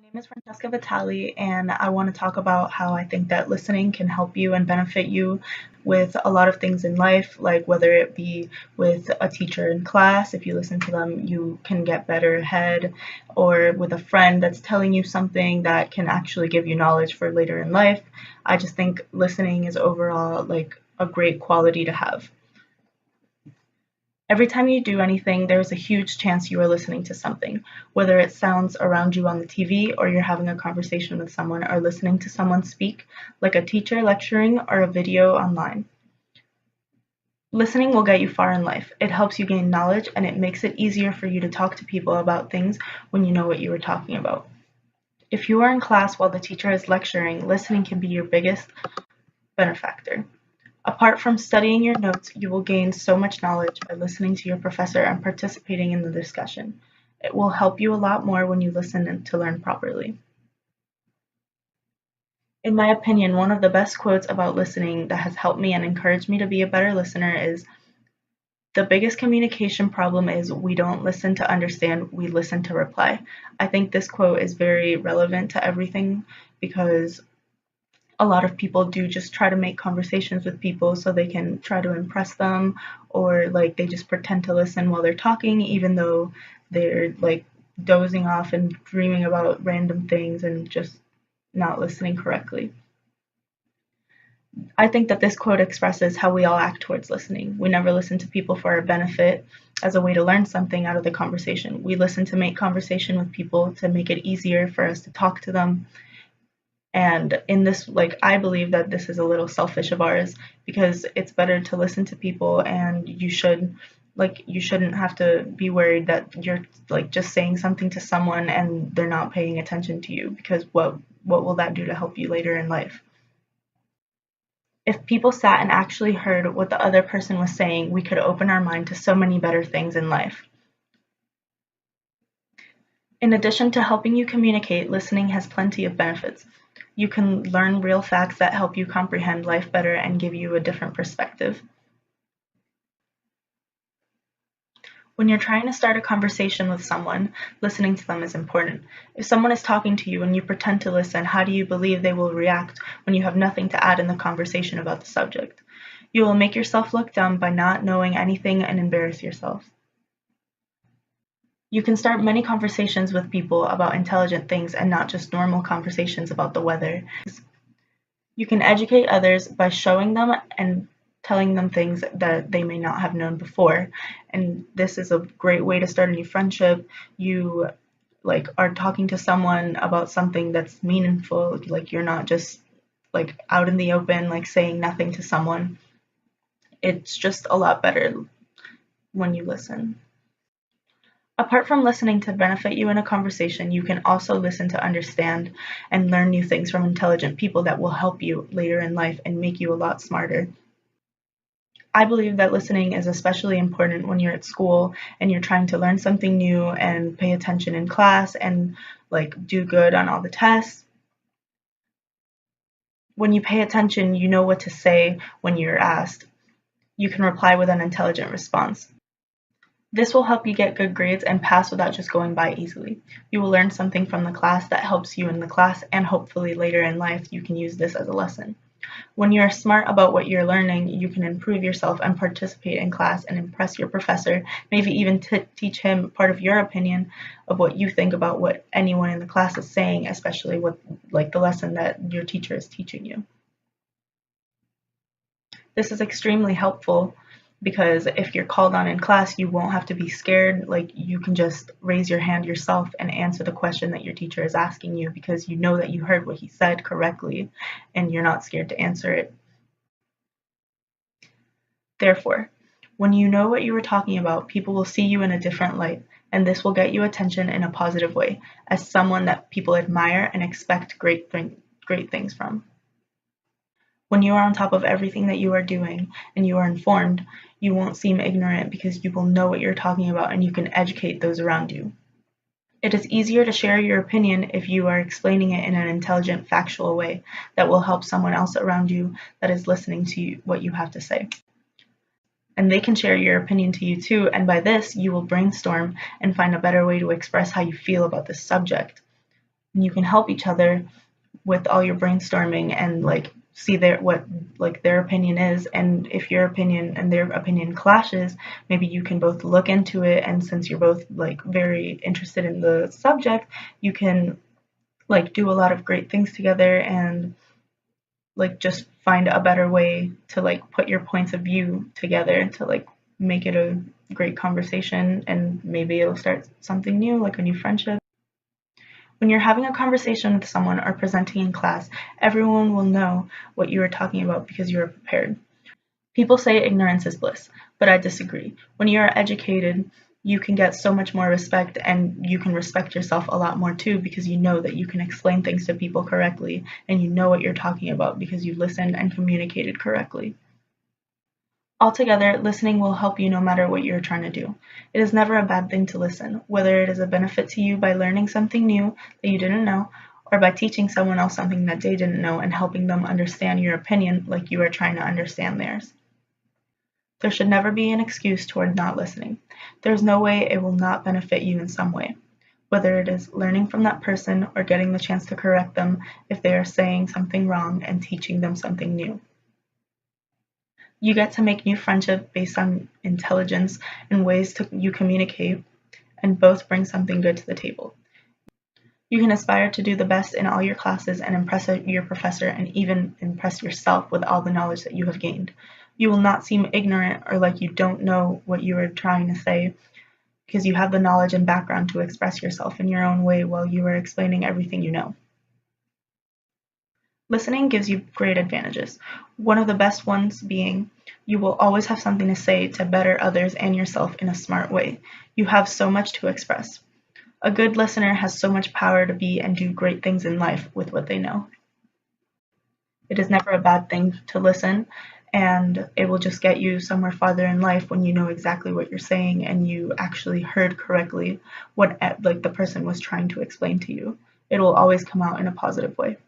name is Francesca Vitali, and I want to talk about how I think that listening can help you and benefit you with a lot of things in life, like whether it be with a teacher in class, if you listen to them, you can get better ahead, or with a friend that's telling you something that can actually give you knowledge for later in life. I just think listening is overall like a great quality to have. Every time you do anything, there is a huge chance you are listening to something, whether it sounds around you on the TV or you're having a conversation with someone or listening to someone speak, like a teacher lecturing or a video online. Listening will get you far in life. It helps you gain knowledge and it makes it easier for you to talk to people about things when you know what you were talking about. If you are in class while the teacher is lecturing, listening can be your biggest benefactor. Apart from studying your notes, you will gain so much knowledge by listening to your professor and participating in the discussion. It will help you a lot more when you listen to learn properly. In my opinion, one of the best quotes about listening that has helped me and encouraged me to be a better listener is, "The biggest communication problem is we don't listen to understand, we listen to reply." I think this quote is very relevant to everything because a lot of people do just try to make conversations with people so they can try to impress them, or like they just pretend to listen while they're talking even though they're like dozing off and dreaming about random things and just not listening correctly. I think that this quote expresses how we all act towards listening. We never listen to people for our benefit as a way to learn something out of the conversation. We listen to make conversation with people to make it easier for us to talk to them. And in this, like, I believe that this is a little selfish of ours because it's better to listen to people, and you shouldn't have to be worried that you're like just saying something to someone and they're not paying attention to you, because what will that do to help you later in life? If people sat and actually heard what the other person was saying, we could open our mind to so many better things in life. In addition to helping you communicate, listening has plenty of benefits. You can learn real facts that help you comprehend life better and give you a different perspective. When you're trying to start a conversation with someone, listening to them is important. If someone is talking to you and you pretend to listen, how do you believe they will react when you have nothing to add in the conversation about the subject? You will make yourself look dumb by not knowing anything and embarrass yourself. You can start many conversations with people about intelligent things and not just normal conversations about the weather. You can educate others by showing them and telling them things that they may not have known before. And this is a great way to start a new friendship. You like are talking to someone about something that's meaningful, like you're not just like out in the open like saying nothing to someone. It's just a lot better when you listen. Apart from listening to benefit you in a conversation, you can also listen to understand and learn new things from intelligent people that will help you later in life and make you a lot smarter. I believe that listening is especially important when you're at school and you're trying to learn something new and pay attention in class and like do good on all the tests. When you pay attention, you know what to say when you're asked. You can reply with an intelligent response. This will help you get good grades and pass without just going by easily. You will learn something from the class that helps you in the class, and hopefully later in life you can use this as a lesson. When you are smart about what you're learning, you can improve yourself and participate in class and impress your professor, maybe even teach him part of your opinion of what you think about what anyone in the class is saying, especially with like the lesson that your teacher is teaching you. This is extremely helpful because if you're called on in class, you won't have to be scared. Like you can just raise your hand yourself and answer the question that your teacher is asking you because you know that you heard what he said correctly and you're not scared to answer it. Therefore, when you know what you were talking about, people will see you in a different light, and this will get you attention in a positive way as someone that people admire and expect great things from. When you are on top of everything that you are doing and you are informed, you won't seem ignorant because you will know what you're talking about and you can educate those around you. It is easier to share your opinion if you are explaining it in an intelligent, factual way that will help someone else around you that is listening to what you have to say. And they can share your opinion to you too, and by this, you will brainstorm and find a better way to express how you feel about this subject. and you can help each other with all your brainstorming and like see what like their opinion is, and if your opinion and their opinion clashes, maybe you can both look into it, and since you're both like very interested in the subject, you can like do a lot of great things together and like just find a better way to like put your points of view together to like make it a great conversation, and maybe it'll start something new, like a new friendship. When you're having a conversation with someone or presenting in class, everyone will know what you are talking about because you are prepared. People say ignorance is bliss, but I disagree. When you are educated, you can get so much more respect, and you can respect yourself a lot more too, because you know that you can explain things to people correctly and you know what you're talking about because you listened and communicated correctly. Altogether, listening will help you no matter what you're trying to do. It is never a bad thing to listen, whether it is a benefit to you by learning something new that you didn't know, or by teaching someone else something that they didn't know and helping them understand your opinion like you are trying to understand theirs. There should never be an excuse toward not listening. There is no way it will not benefit you in some way, whether it is learning from that person or getting the chance to correct them if they are saying something wrong and teaching them something new. You get to make new friendship based on intelligence and ways you communicate, and both bring something good to the table. You can aspire to do the best in all your classes and impress your professor and even impress yourself with all the knowledge that you have gained. You will not seem ignorant or like you don't know what you are trying to say, because you have the knowledge and background to express yourself in your own way while you are explaining everything you know. Listening gives you great advantages, one of the best ones being you will always have something to say to better others and yourself in a smart way. You have so much to express. A good listener has so much power to be and do great things in life with what they know. It is never a bad thing to listen, and it will just get you somewhere farther in life when you know exactly what you're saying and you actually heard correctly what like the person was trying to explain to you. It will always come out in a positive way.